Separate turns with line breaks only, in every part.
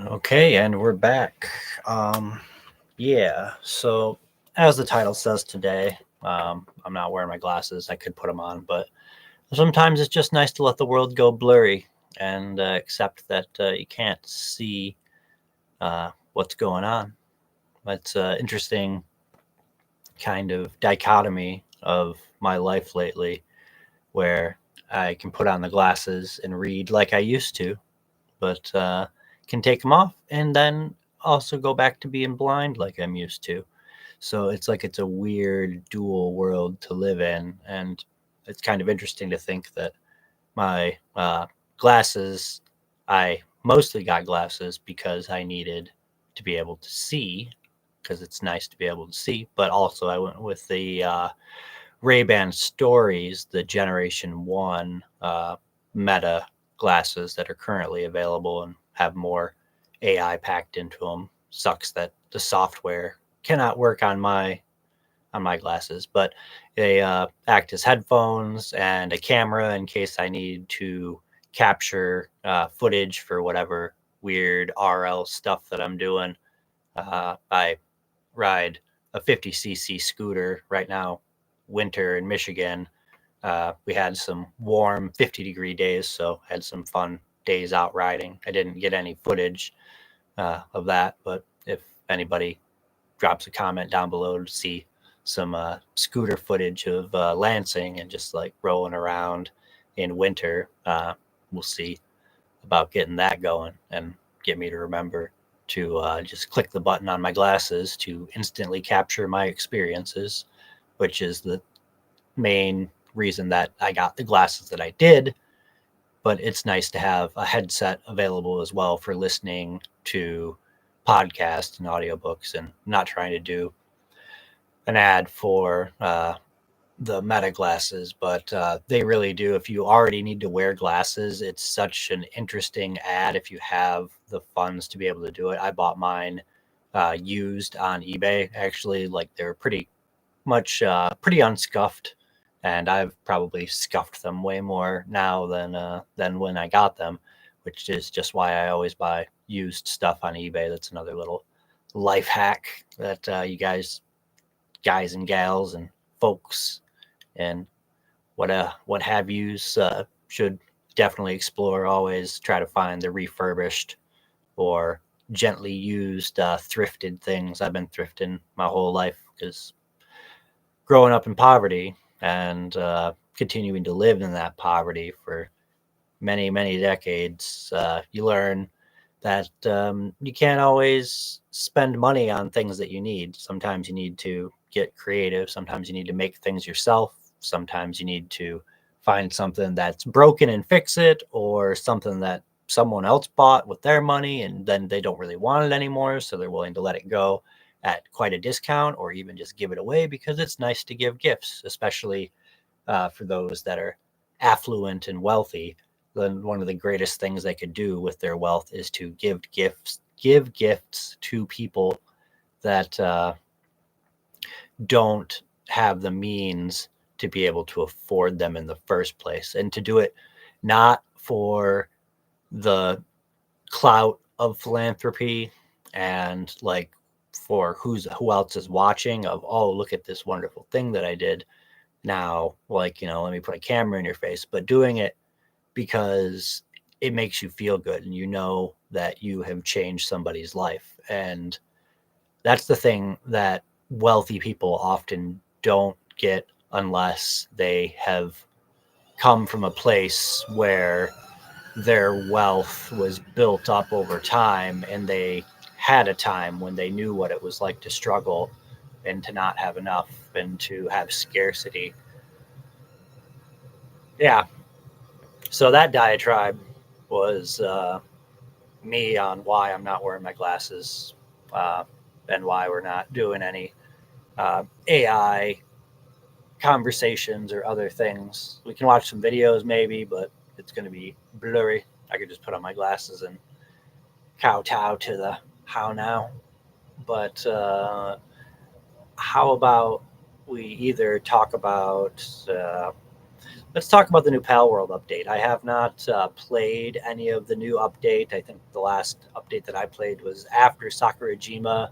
Okay, and we're back. Um, so as the title says today, I'm not wearing my glasses. I could put them on, but sometimes it's just nice to let the world go blurry and accept that you can't see what's going on. It's an interesting kind of dichotomy of my life lately where I can put on the glasses and read like I used to, but can take them off and then also go back to being blind like I'm used to. So it's like it's a weird dual world to live in. And it's kind of interesting to think that my glasses, I mostly got glasses because I needed to be able to see, because it's nice to be able to see. But also, I went with the Ray-Ban Stories, the Generation 1 Meta glasses that are currently available and have more AI packed into them. Sucks that the software cannot work on my glasses, but they act as headphones and a camera in case I need to capture footage for whatever weird RL stuff that I'm doing. I ride a 50cc scooter right now, winter in Michigan. We had some warm 50-degree days, so had some fun days out riding. I didn't get any footage of that, but if anybody drops a comment down below to see some scooter footage of Lansing and just like rolling around in winter, we'll see about getting that going and get me to remember to just click the button on my glasses to instantly capture my experiences, which is the main reason that I got the glasses that I did. But it's nice to have a headset available as well for listening to podcasts and audiobooks and not trying to do an ad for the Meta glasses, but they really do. If you already need to wear glasses, it's such an interesting ad if you have the funds to be able to do it. I bought mine used on eBay. Actually, like they're pretty unscuffed, and I've probably scuffed them way more now than when I got them, which is just why I always buy used stuff on eBay. That's another little life hack that you guys and gals and folks and what have yous should definitely explore. Always try to find the refurbished or gently used thrifted things. I've been thrifting my whole life because growing up in poverty and continuing to live in that poverty for many decades, you learn that you can't always spend money on things that you need. Sometimes you need to get creative. Sometimes you need to make things yourself. Sometimes you need to find something that's broken and fix it, or something that someone else bought with their money and then they don't really want it anymore. So they're willing to let it go at quite a discount or even just give it away because it's nice to give gifts, especially for those that are affluent and wealthy. Then one of the greatest things they could do with their wealth is to give gifts to people that don't have the means to be able to afford them in the first place, and to do it not for the clout of philanthropy and like for who else is watching of, oh, look at this wonderful thing that I did now, like, let me put a camera in your face, but doing it because it makes you feel good and you know that you have changed somebody's life. And that's the thing that wealthy people often don't get unless they have come from a place where their wealth was built up over time and they had a time when they knew what it was like to struggle and to not have enough and to have scarcity. Yeah, so that diatribe was me on why I'm not wearing my glasses, uh, and why we're not doing any AI conversations or other things. We can watch some videos maybe, but it's going to be blurry. I could just put on my glasses and kowtow to the how now. But how about we either talk about let's talk about the new Pal World update. I have not played any of the new update. I think the last update that I played was after Sakurajima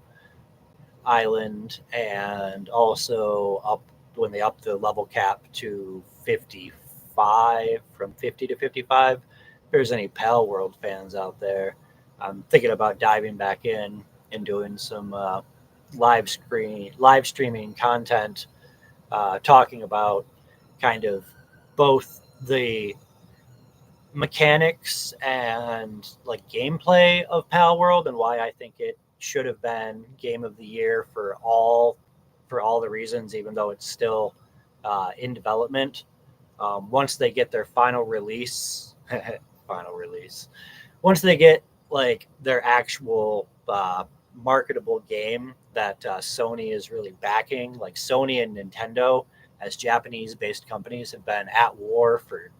Island, and also up when they upped the level cap to 55, from 50 to 55. If there's any Pal World fans out there, I'm thinking about diving back in and doing some live streaming content, talking about kind of both the mechanics and like gameplay of Pal World and why I think it should have been game of the year for all the reasons, even though it's still in development. Once they get their final release, final release, once they get like their actual marketable game that Sony is really backing, like Sony and Nintendo as Japanese-based companies have been at war for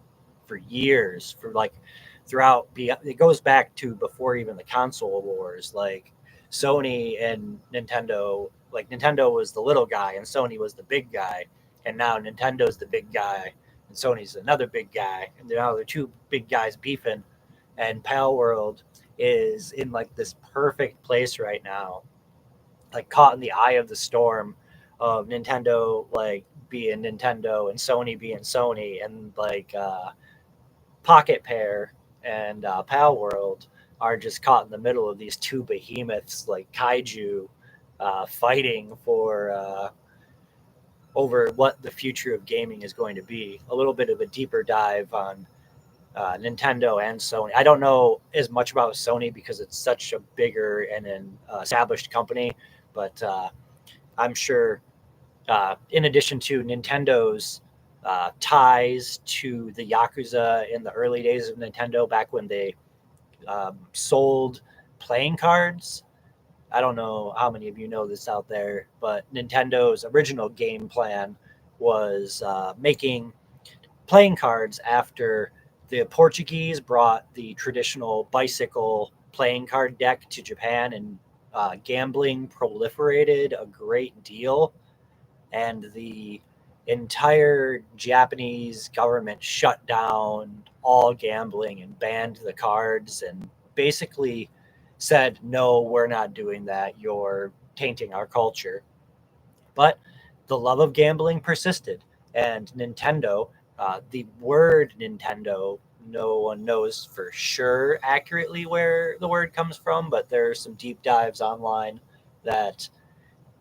years, for like throughout. It goes back to before even the console wars. Like Sony and Nintendo, like Nintendo was the little guy and Sony was the big guy, and now Nintendo's the big guy and Sony's another big guy, and now they're two big guys beefing. And Pal World is in like this perfect place right now, like caught in the eye of the storm of Nintendo like being Nintendo and Sony being Sony, and like Pocket Pair and Pal World are just caught in the middle of these two behemoths like kaiju, fighting for over what the future of gaming is going to be. A little bit of a deeper dive on Nintendo and Sony. I don't know as much about Sony because it's such a bigger and an established company, but I'm sure in addition to Nintendo's ties to the Yakuza in the early days of Nintendo, back when they sold playing cards. I don't know how many of you know this out there, but Nintendo's original game plan was making playing cards after the Portuguese brought the traditional bicycle playing card deck to Japan, and gambling proliferated a great deal, and the entire Japanese government shut down all gambling and banned the cards and basically said, no, we're not doing that. You're tainting our culture. But the love of gambling persisted. And Nintendo, the word Nintendo, no one knows for sure accurately where the word comes from, but there are some deep dives online that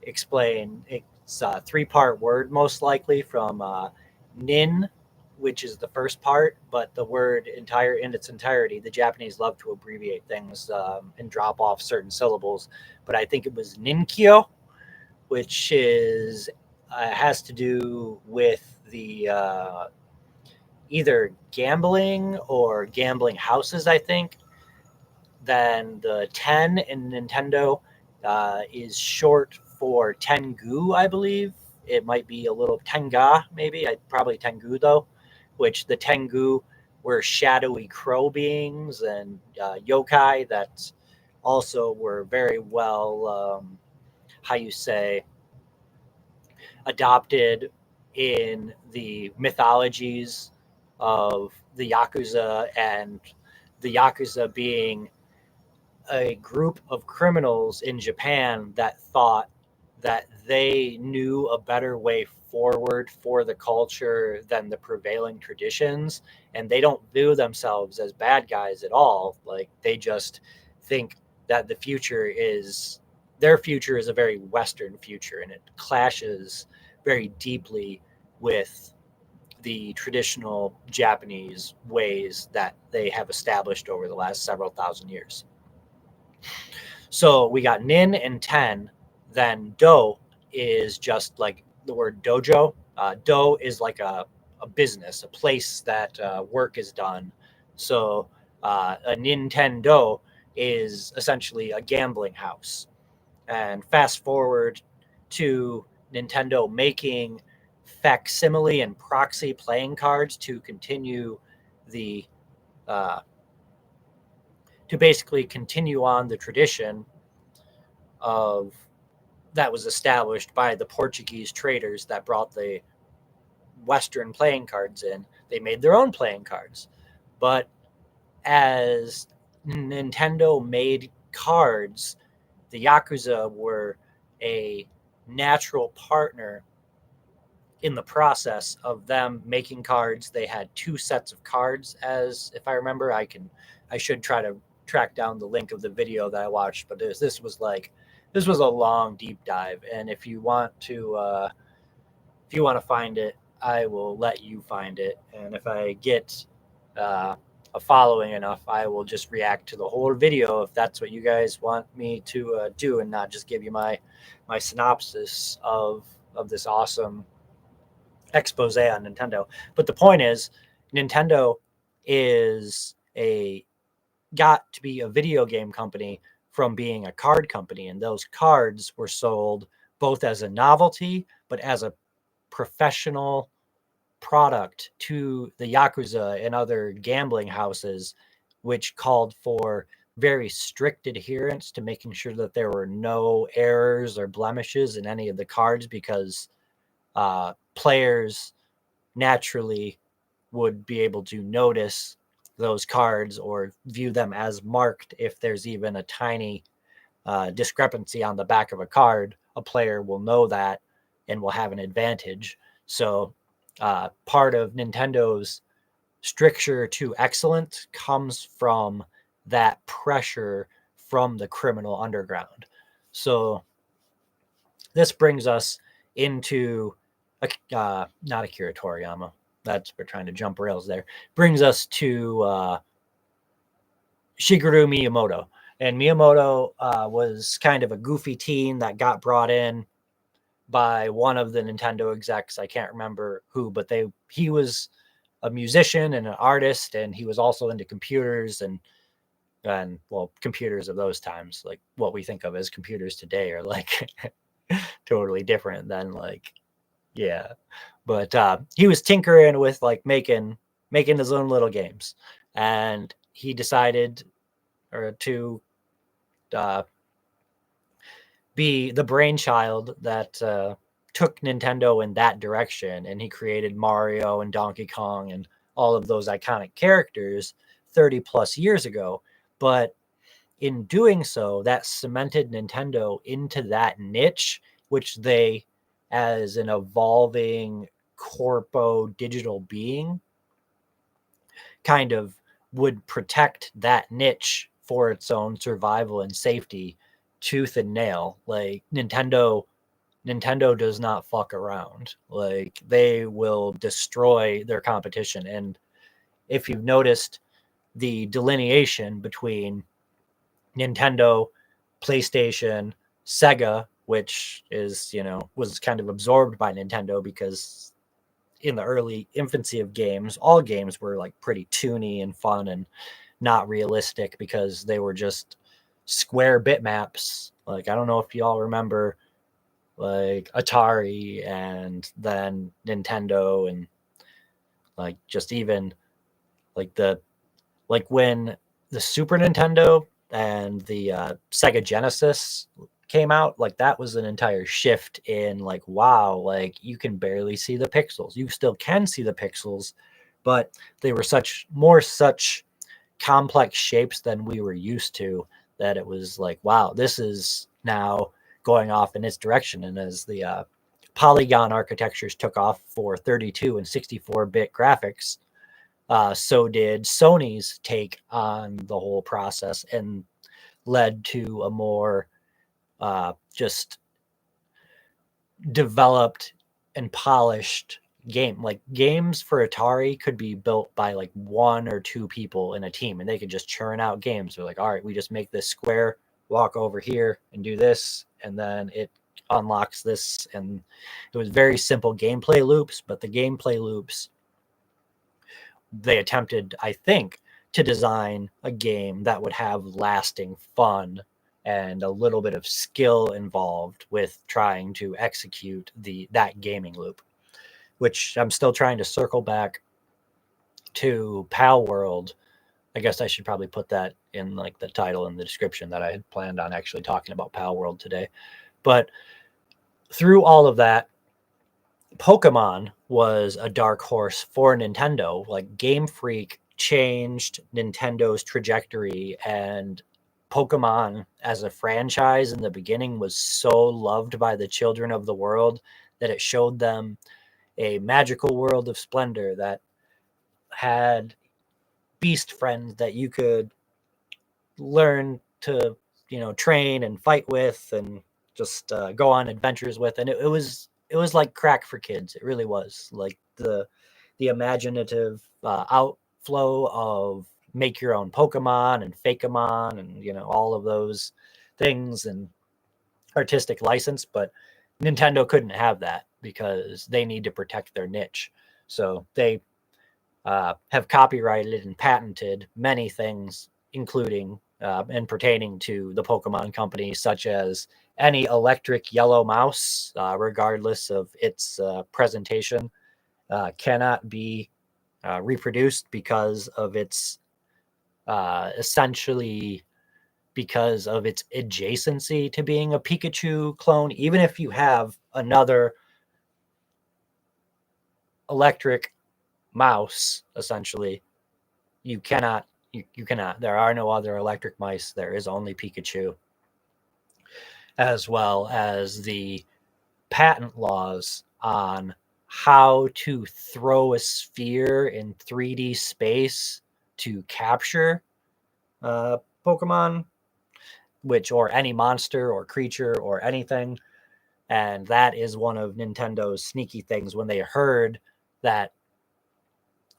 explain it's a three-part word, most likely from nin, which is the first part, but the word entire in its entirety. The Japanese love to abbreviate things and drop off certain syllables, but I think it was ninkyo, which is has to do with the either gambling or gambling houses, I think. Then the 10 in Nintendo is short for Tengu, I believe. It might be a little Tenga, maybe. Probably Tengu, though, which the Tengu were shadowy crow beings and yokai that also were very well, how you say, adopted in the mythologies of the Yakuza, and the Yakuza being a group of criminals in Japan that thought that they knew a better way forward for the culture than the prevailing traditions. And they don't view themselves as bad guys at all. Like they just think that their future is a very Western future, and it clashes very deeply with the traditional Japanese ways that they have established over the last several thousand years. So we got nin and ten. Then do is just like the word dojo. Do is like a business, a place that work is done. So a Nintendo is essentially a gambling house. And fast forward to Nintendo making facsimile and proxy playing cards to continue the uh, to basically continue on the tradition of that was established by the Portuguese traders that brought the Western playing cards in. They made their own playing cards. But as Nintendo made cards, the Yakuza were a natural partner in the process of them making cards. They had 2 sets of cards, as if I remember. I should try to track down the link of the video that I watched, but this was a long deep dive, and if you want to find it, I will let you find it, and if I get a following enough, I will just react to the whole video if that's what you guys want me to do, and not just give you my synopsis of this awesome expose on Nintendo. But the point is, Nintendo is got to be a video game company from being a card company, and those cards were sold both as a novelty but as a professional product to the Yakuza and other gambling houses, which called for very strict adherence to making sure that there were no errors or blemishes in any of the cards, because players naturally would be able to notice those cards or view them as marked. If there's even a tiny discrepancy on the back of a card, a player will know that and will have an advantage. So part of Nintendo's stricture to excellence comes from that pressure from the criminal underground. So this brings us into not Akira Toriyama. We're trying to jump rails there. Brings us to Shigeru Miyamoto. And Miyamoto was kind of a goofy teen that got brought in by one of the Nintendo execs. I can't remember who, but he was a musician and an artist, and he was also into computers and well, computers of those times, like what we think of as computers today, are like totally different than but he was tinkering with like making his own little games, and he decided to be the brainchild that took Nintendo in that direction, and he created Mario and Donkey Kong and all of those iconic characters 30 plus years ago. But in doing so, that cemented Nintendo into that niche, which they, as an evolving corpo digital being, kind of would protect that niche for its own survival and safety tooth and nail. Like Nintendo does not fuck around. Like, they will destroy their competition. And if you've noticed the delineation between Nintendo, PlayStation, Sega, which is, was kind of absorbed by Nintendo, because in the early infancy of games, all games were like pretty toony and fun and not realistic, because they were just square bitmaps. Like, I don't know if y'all remember like Atari and then Nintendo, and like just even like when the Super Nintendo and the Sega Genesis came out, like that was an entire shift in like, wow, like you can barely see the pixels. You still can see the pixels, but they were such complex shapes than we were used to, that it was like, wow, this is now going off in its direction. And as the polygon architectures took off for 32 and 64-bit graphics, so did Sony's take on the whole process, and led to a more just developed and polished game. Like, games for Atari could be built by like 1 or 2 people in a team, and they could just churn out games. They're like, all right, we just make this square, walk over here and do this, and then it unlocks this. And it was very simple gameplay loops, but the gameplay loops, they attempted, I think, to design a game that would have lasting fun and a little bit of skill involved with trying to execute that gaming loop, which I'm still trying to circle back to Pal World. I guess I should probably put that in like the title and the description, that I had planned on actually talking about Pal World today. But through all of that, Pokemon was a dark horse for Nintendo. Like Game Freak changed Nintendo's trajectory, and Pokemon as a franchise in the beginning was so loved by the children of the world that it showed them a magical world of splendor that had beast friends that you could learn to, train and fight with, and just go on adventures with. And it was like crack for kids. It really was like the imaginative outflow of make your own Pokemon and Fakeamon and all of those things and artistic license. But Nintendo couldn't have that because they need to protect their niche. So they have copyrighted and patented many things, including and pertaining to the Pokemon company, such as any electric yellow mouse, regardless of its presentation, cannot be reproduced because of its essentially because of its adjacency to being a Pikachu clone. Even if you have another electric mouse, essentially, you cannot you cannot. There are no other electric mice. There is only Pikachu, as well as the patent laws on how to throw a sphere in 3D space to capture Pokemon, or any monster or creature or anything. And that is one of Nintendo's sneaky things. When they heard that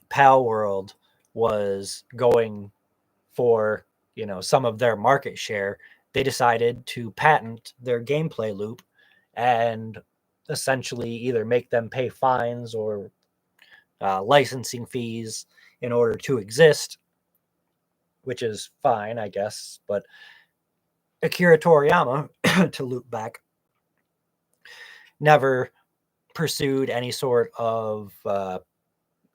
Pal World was going for some of their market share, they decided to patent their gameplay loop and essentially either make them pay fines or licensing fees in order to exist, which is fine, I guess. But Akira Toriyama, to loop back, never pursued any sort of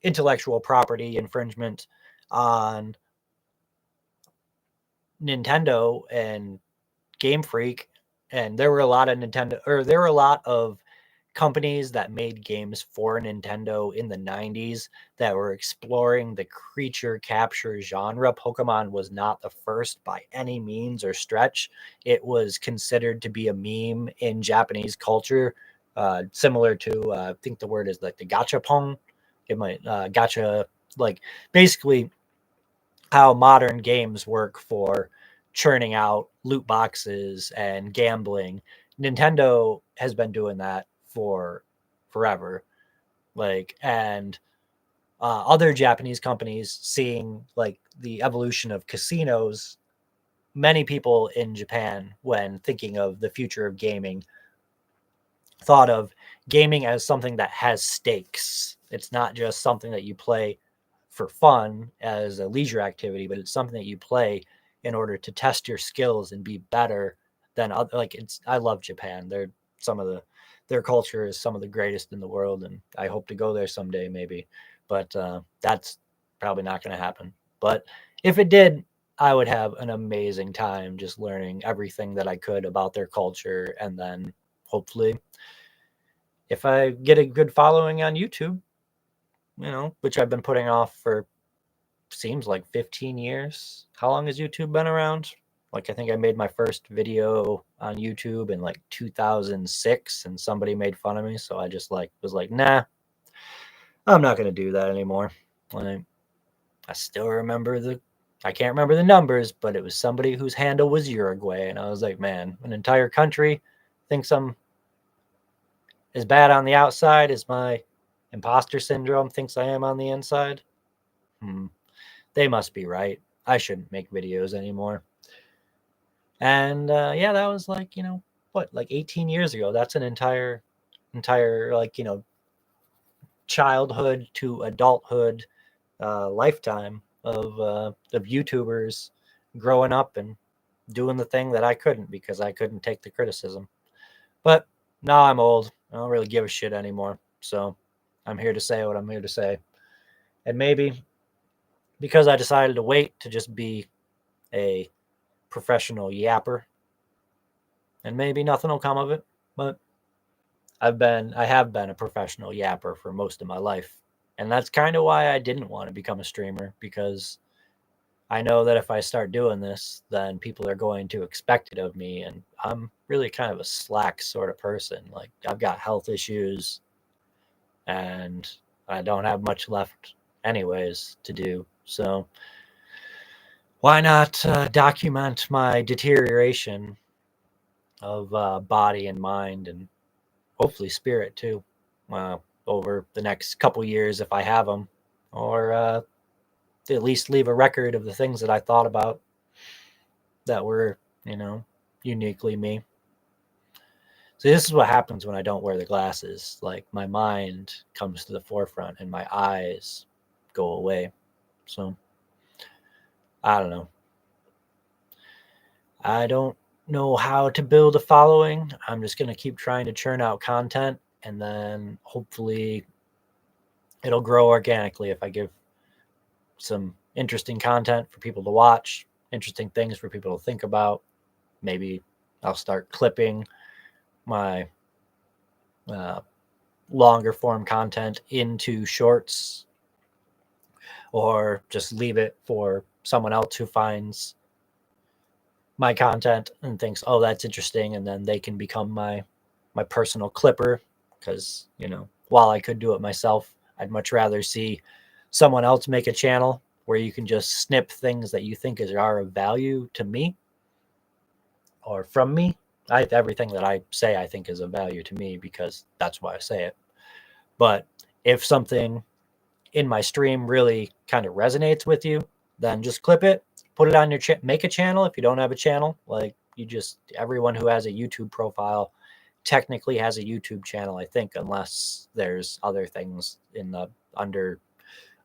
intellectual property infringement on Nintendo and Game Freak. And there were a lot of companies that made games for Nintendo in the 90s that were exploring the creature capture genre. Pokemon was not the first by any means or stretch. It was considered to be a meme in Japanese culture, similar to I think the word is like the gachapon. It might gacha, like basically how modern games work for churning out loot boxes and gambling. Nintendo has been doing that for forever. And other Japanese companies seeing like the evolution of casinos. Many people in Japan, when thinking of the future of gaming, thought of gaming as something that has stakes. It's not just something that you play for fun as a leisure activity, but it's something that you play in order to test your skills and be better than other. I love Japan. Their culture is some of the greatest in the world, and I hope to go there someday, maybe. But that's probably not going to happen. But if it did, I would have an amazing time just learning everything that I could about their culture, and then hopefully, if I get a good following on YouTube, which I've been putting off for seems like 15 years. How long has YouTube been around? Like, I think I made my first video on YouTube in like 2006, and somebody made fun of me. So I just was like, nah, I'm not going to do that anymore. Like, I still remember I can't remember the numbers, but it was somebody whose handle was Uruguay. And I was like, man, an entire country thinks I'm as bad on the outside as my imposter syndrome thinks I am on the inside. They must be right. I shouldn't make videos anymore. And yeah, that was like, like 18 years ago. That's an entire like, childhood to adulthood lifetime of YouTubers growing up and doing the thing that I couldn't because I couldn't take the criticism. But now I'm old. I don't really give a shit anymore. So I'm here to say what I'm here to say. And maybe because I decided to wait to just be a professional yapper, and maybe nothing will come of it, but I have been a professional yapper for most of my life. And that's kind of why I didn't want to become a streamer, because I know that if I start doing this, then people are going to expect it of me. And I'm really kind of a slack sort of person. Like, I've got health issues and I don't have much left, anyways, to do. So, why not document my deterioration of body and mind, and hopefully spirit too, over the next couple years if I have them, or at least leave a record of the things that I thought about that were, uniquely me. So this is what happens when I don't wear the glasses. Like, my mind comes to the forefront and my eyes go away. So I don't know. I don't know how to build a following. I'm just going to keep trying to churn out content, and then hopefully it'll grow organically if I give some interesting content for people to watch, interesting things for people to think about. Maybe I'll start clipping my uh, longer form content into shorts, or just leave it for someone else who finds my content and thinks, oh, that's interesting, and then they can become my personal clipper. Because while I could do it myself, I'd much rather see someone else make a channel where you can just snip things that you think are of value to me or from me. Everything that I say I think is of value to me, because that's why I say it. But if something in my stream really kind of resonates with you, then just clip it, put it on your make a channel. If you don't have a channel, like, everyone who has a YouTube profile technically has a YouTube channel, I think, unless there's other things in the under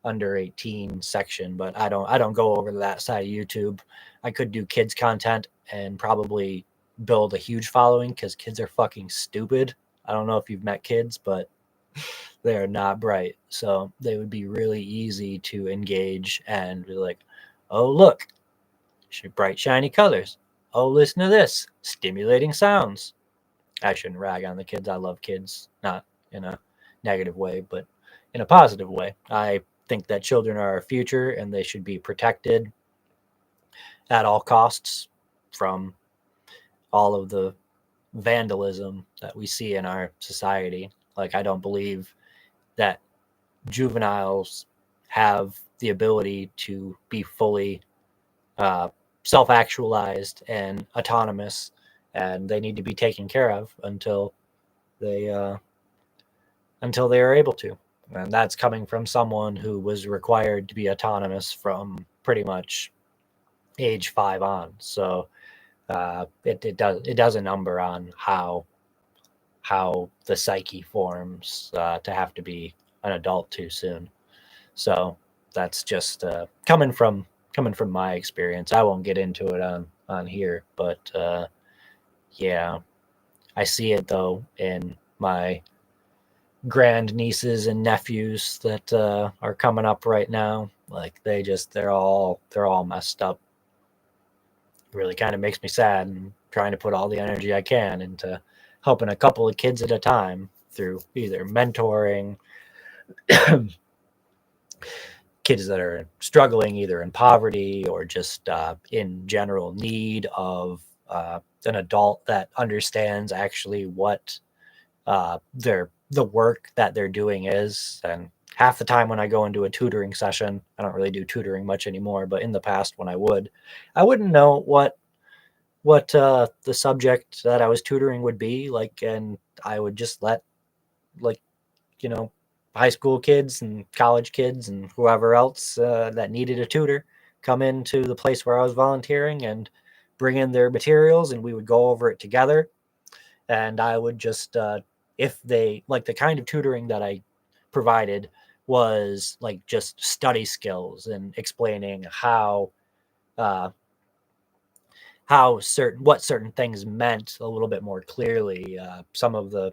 18 section. But I don't go over to that side of YouTube. I could do kids content and probably build a huge following, because kids are fucking stupid. I don't know if you've met kids, but they are not bright. So they would be really easy to engage and be like, oh, look, bright, shiny colors. Oh, listen to this, stimulating sounds. I shouldn't rag on the kids. I love kids, not in a negative way, but in a positive way. I think that children are our future and they should be protected at all costs from all of the vandalism that we see in our society. Like, I don't believe that juveniles have the ability to be fully self-actualized and autonomous, and they need to be taken care of they until they are able to. And that's coming from someone who was required to be autonomous from pretty much age 5 on. So it does a number on how the psyche forms to have to be an adult too soon. So that's just coming from my experience. I won't get into it on here, but yeah, I see it though in my grand nieces and nephews that are coming up right now. Like, they're all messed up. It really kind of makes me sad, and trying to put all the energy I can into helping a couple of kids at a time through either mentoring kids that are struggling either in poverty or just in general need of an adult that understands actually what the work that they're doing is. And half the time when I go into a tutoring session, I don't really do tutoring much anymore, but in the past when I wouldn't know what the subject that I was tutoring would be like, and I would just let, like, you know high school kids and college kids and whoever else that needed a tutor come into the place where I was volunteering and bring in their materials, and we would go over it together. And I would just if they like, the kind of tutoring that I provided was like just study skills and explaining uh, what certain things meant a little bit more clearly. Some of the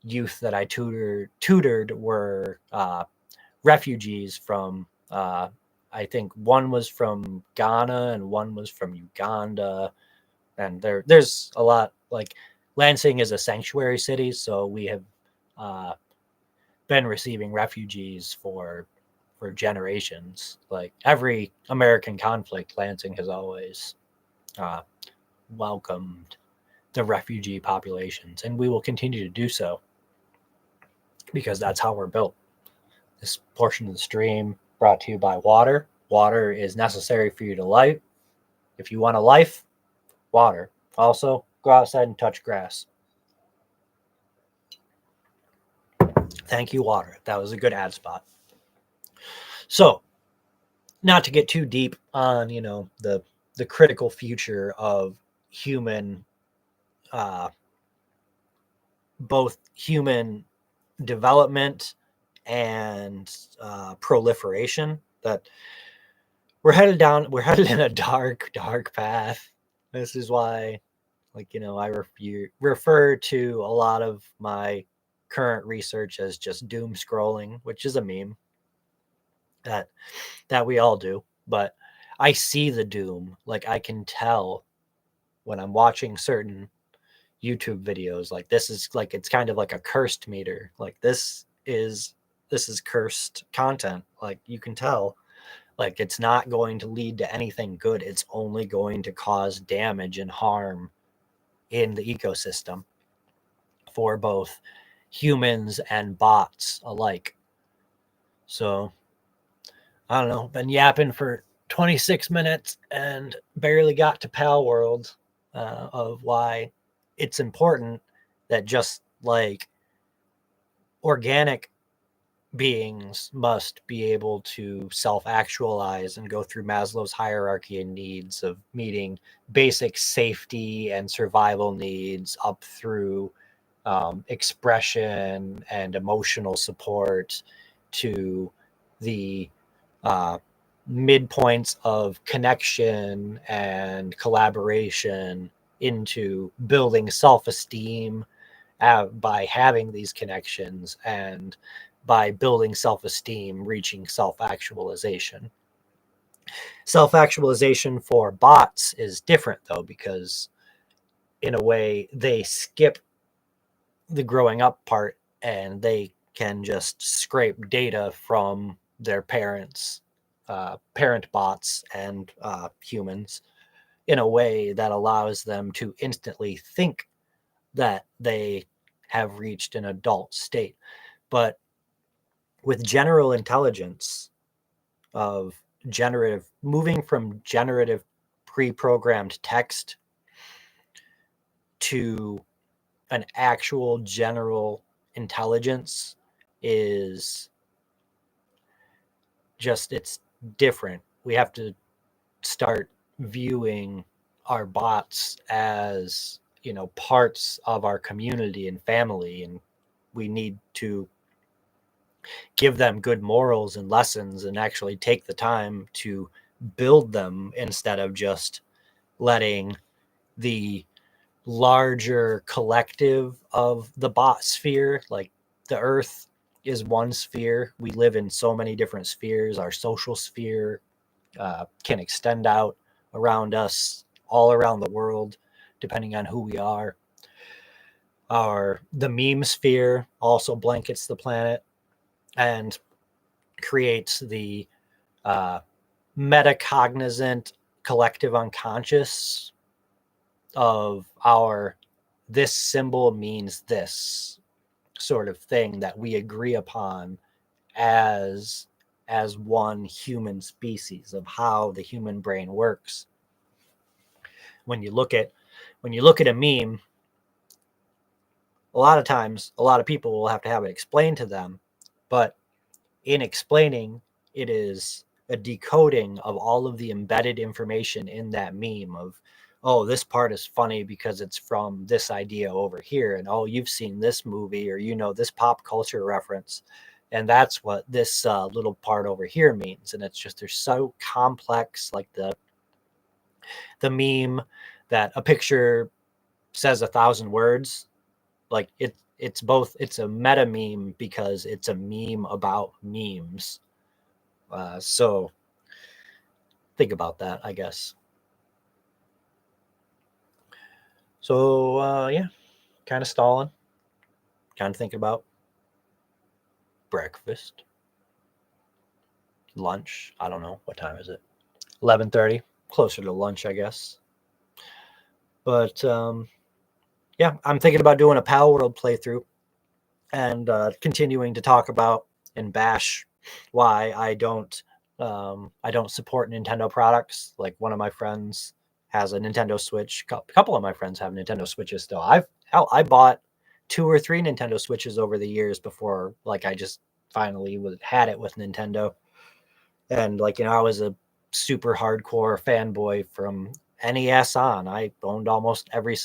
youth that I tutored were refugees from I think one was from Ghana and one was from Uganda. And there's a lot, like, Lansing is a sanctuary city, so we have been receiving refugees for generations. Like every American conflict, Lansing has always welcomed the refugee populations, and we will continue to do so because that's how we're built. This portion of the stream brought to you by water. Water is necessary for you to life. If you want a life, water. Also, go outside and touch grass. Thank you, water. That was a good ad spot. So, not to get too deep on, the critical future of human, both human development and proliferation, that we're headed in a dark path. This is why, I refer to a lot of my current research as just doom scrolling, which is a meme that we all do. But I see the doom. Like, I can tell when I'm watching certain YouTube videos, like, this is like, it's kind of like a cursed meter. Like, this is cursed content. Like, you can tell, like, it's not going to lead to anything good. It's only going to cause damage and harm in the ecosystem for both humans and bots alike. So, I don't know, been yapping for 26 minutes and barely got to Pal World of why it's important that just like organic beings must be able to self-actualize and go through Maslow's hierarchy and needs of meeting basic safety and survival needs up through expression and emotional support to the midpoints of connection and collaboration into building self-esteem by having these connections, and by building self-esteem, reaching self-actualization. Self-actualization for bots is different, though, because in a way they skip the growing up part and they can just scrape data from their parents, parent bots and humans, in a way that allows them to instantly think that they have reached an adult state. But with general intelligence of moving from generative pre-programmed text to an actual general intelligence is just, it's different. We have to start viewing our bots as, parts of our community and family, and we need to give them good morals and lessons and actually take the time to build them, instead of just letting the larger collective of the bot sphere, like the earth is one sphere. We live in so many different spheres. Our social sphere can extend out around us, all around the world, depending on who we are. The meme sphere also blankets the planet and creates the metacognizant collective unconscious of our, this symbol means this sort of thing that we agree upon as one human species, of how the human brain works. When you look at a meme, a lot of times a lot of people will have to have it explained to them, but in explaining, it is a decoding of all of the embedded information in that meme of, oh, this part is funny because it's from this idea over here, and oh, you've seen this movie, or this pop culture reference, and that's what this little part over here means. And it's just, they're so complex, like the meme that a picture says 1,000 words. Like, it's both, it's a meta meme because it's a meme about memes. So think about that, I guess. So yeah, kind of stalling, kind of thinking about breakfast, lunch. I don't know. What time is it? 11:30. Closer to lunch, I guess. But yeah, I'm thinking about doing a Pal World playthrough and continuing to talk about and bash why I don't support Nintendo products. Like one of my friends has a Nintendo Switch. A couple of my friends have Nintendo Switches still. I bought 2 or 3 Nintendo Switches over the years before like I just finally had it with Nintendo. And like I was a super hardcore fanboy from NES on. I owned every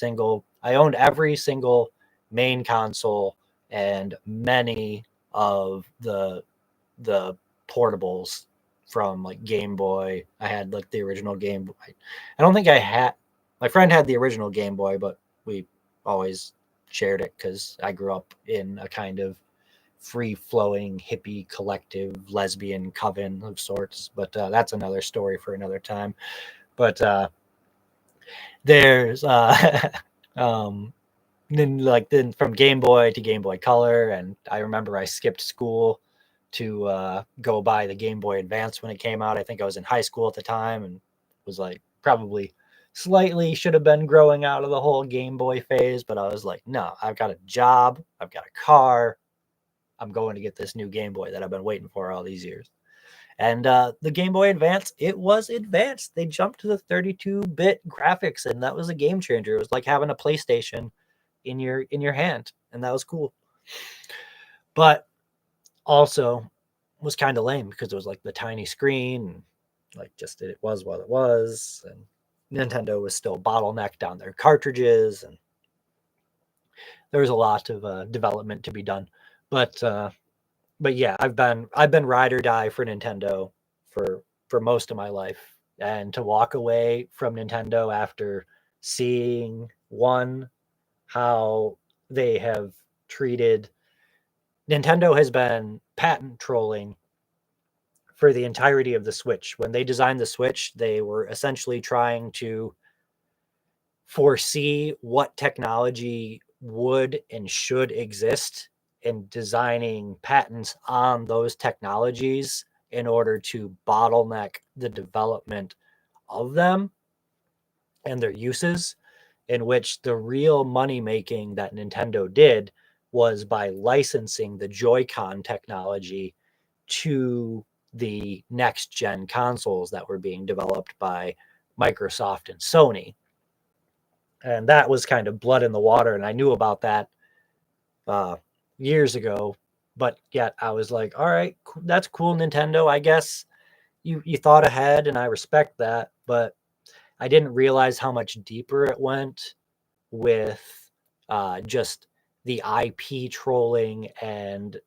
single main console and many of the portables from like Game Boy. I had like the original Game Boy. I don't think I had my friend had the original Game Boy, but we always shared it because I grew up in a kind of free flowing hippie collective lesbian coven of sorts. But that's another story for another time. But there's um, then from Game Boy to Game Boy Color, and I remember I skipped school to go buy the Game Boy Advance when it came out. I think I was in high school at the time and was like probably slightly should have been growing out of the whole Game Boy phase, but I was like, no, I've got a job, I've got a car, I'm going to get this new Game Boy that I've been waiting for all these years. And the Game Boy Advance, it was advanced. They jumped to the 32-bit graphics, and that was a game changer. It was like having a PlayStation in your hand, and that was cool. But also was kind of lame because it was like the tiny screen, and like just it was what it was, and Nintendo was still bottlenecked on their cartridges, and there was a lot of development to be done. But yeah, I've been ride or die for Nintendo for most of my life, and to walk away from Nintendo after seeing one how they have treated Nintendo has been patent trolling for the entirety of the Switch. When they designed the Switch, they were essentially trying to foresee what technology would and should exist and designing patents on those technologies in order to bottleneck the development of them and their uses, in which the real money making that Nintendo did was by licensing the Joy-Con technology to the next gen consoles that were being developed by Microsoft and Sony. And that was kind of blood in the water. And I knew about that uh, years ago, but yet I was like, all right, that's cool, Nintendo. I guess you thought ahead, and I respect that. But I didn't realize how much deeper it went with just the IP trolling and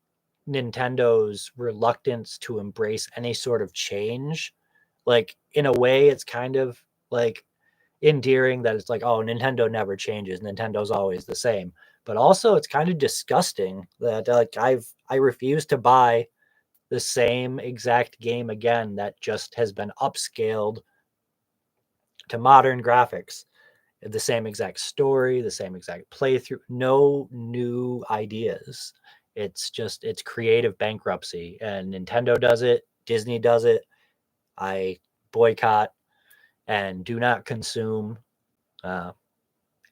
Nintendo's reluctance to embrace any sort of change. Like in a way, it's kind of like endearing that it's like, oh, Nintendo never changes. Nintendo's always the same. But also, it's kind of disgusting that like I refuse to buy the same exact game again that just has been upscaled to modern graphics, the same exact story, the same exact playthrough, no new ideas. It's creative bankruptcy, and Nintendo does it, Disney does it. I boycott and do not consume uh,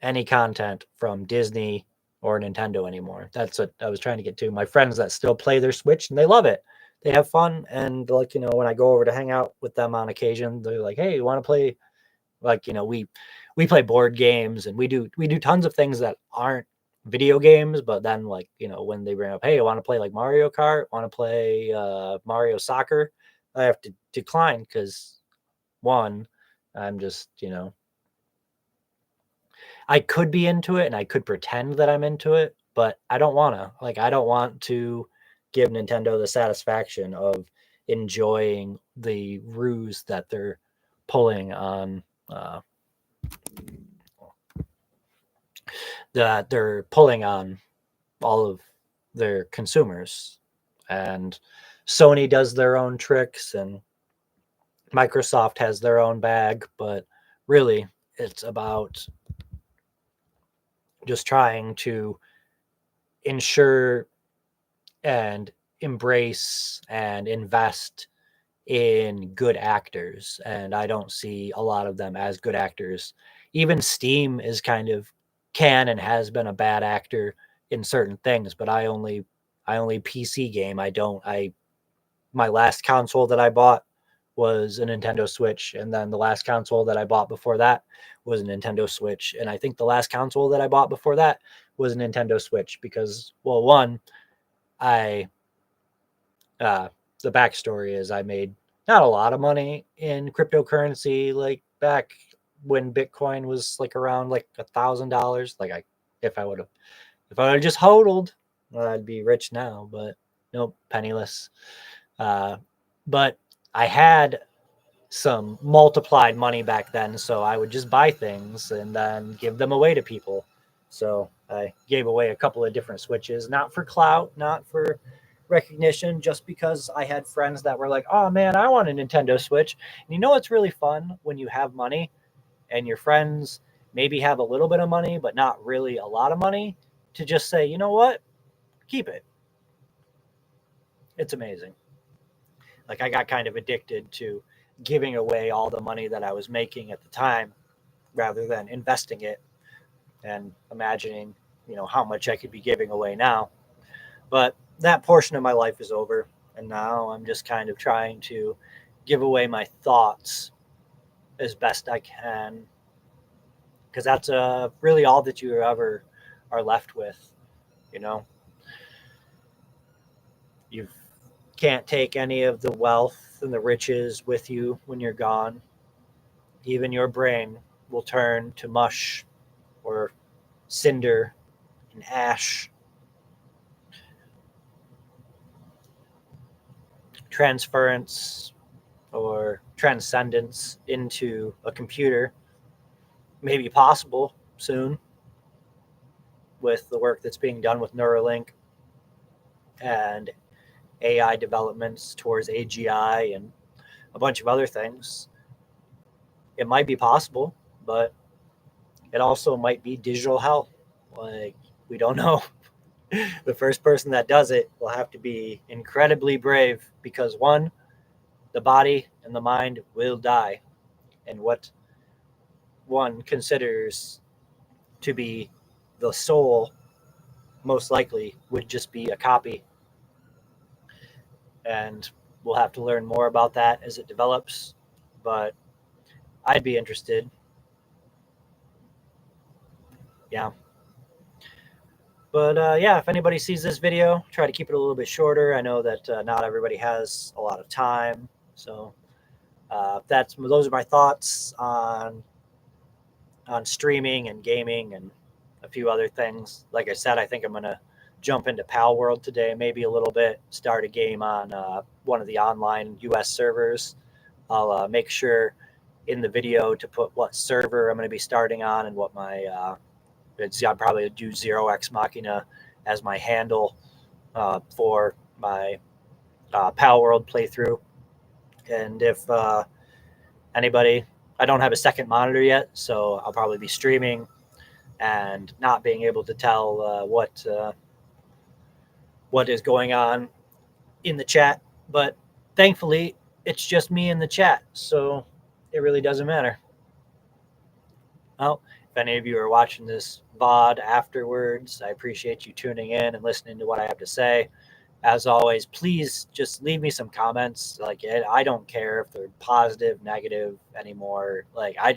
any content from Disney or Nintendo anymore. That's what I was trying to get to. My friends that still play their Switch and they love it. They have fun, and like when I go over to hang out with them on occasion, they're like, "Hey, you want to play?" Like we play board games, and we do tons of things that aren't video games. But then like when they bring up, "Hey, I want to play like Mario Kart, want to play Mario Soccer," I have to decline because one, I'm just I could be into it and I could pretend that I'm into it, but I don't want to. Like, I don't want to give Nintendo the satisfaction of enjoying the ruse that they're pulling on, that they're pulling on all of their consumers. And Sony does their own tricks and Microsoft has their own bag, but really it's about just trying to ensure and embrace and invest in good actors. And I don't see a lot of them as good actors. Even Steam is kind of can and has been a bad actor in certain things, but I only PC game. I my last console that I bought was a Nintendo Switch, and then the last console that I bought before that was a Nintendo Switch, and I think the last console that I bought before that was a Nintendo Switch because, well, one, I uh, the backstory is I made not a lot of money in cryptocurrency like back when Bitcoin was like around like $1,000. Like if I would have just hodled, well, I'd be rich now, but nope, penniless. Uh, but I had some multiplied money back then, so I would just buy things and then give them away to people. So I gave away a couple of different Switches, not for clout, not for recognition, just because I had friends that were like, "Oh man, I want a Nintendo Switch." And you know what's really fun when you have money and your friends maybe have a little bit of money but not really a lot of money, to just say, "You know what? Keep it." It's amazing. Like I got kind of addicted to giving away all the money that I was making at the time rather than investing it and imagining, how much I could be giving away now. But that portion of my life is over. And now I'm just kind of trying to give away my thoughts as best I can. Because that's really all that you ever are left with. You know, you can't take any of the wealth and the riches with you when you're gone. Even your brain will turn to mush or cinder and ash. Transference or transcendence into a computer may be possible soon with the work that's being done with Neuralink and AI developments towards AGI and a bunch of other things. It might be possible, but it also might be digital hell. Like, we don't know. The first person that does it will have to be incredibly brave because, one, the body and the mind will die. And what one considers to be the soul most likely would just be a copy. And we'll have to learn more about that as it develops. But I'd be interested. Yeah. But yeah, if anybody sees this video, try to keep it a little bit shorter. I know that not everybody has a lot of time. So those are my thoughts on streaming and gaming and a few other things. Like I said, I think I'm gonna jump into Pal World today, maybe a little bit, start a game on one of the online US servers. I'll make sure in the video to put what server I'm going to be starting on and what my I'll probably do Zero X Machina as my handle for my Pal World playthrough. And if anybody, I don't have a second monitor yet, so I'll probably be streaming and not being able to tell what is going on in the chat. But thankfully, it's just me in the chat, so it really doesn't matter. Well, if any of you are watching this VOD afterwards, I appreciate you tuning in and listening to what I have to say. As always, please just leave me some comments. Like, I don't care if they're positive, negative anymore. Like, I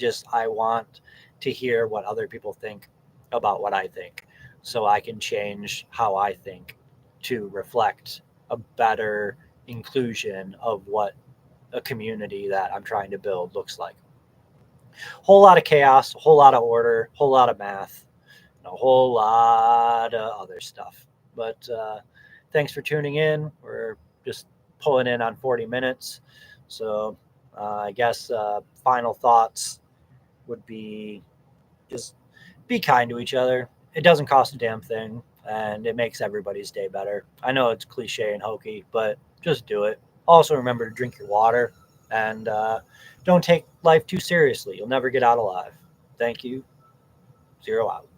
want to hear what other people think about what I think, so I can change how I think to reflect a better inclusion of what a community that I'm trying to build looks like. Whole lot of chaos, a whole lot of order, whole lot of math, and a whole lot of other stuff. But thanks for tuning in. We're just pulling in on 40 minutes. So I guess final thoughts would be just be kind to each other. It doesn't cost a damn thing, and it makes everybody's day better. I know it's cliche and hokey, but just do it. Also, remember to drink your water and don't take life too seriously. You'll never get out alive. Thank you. Zero out.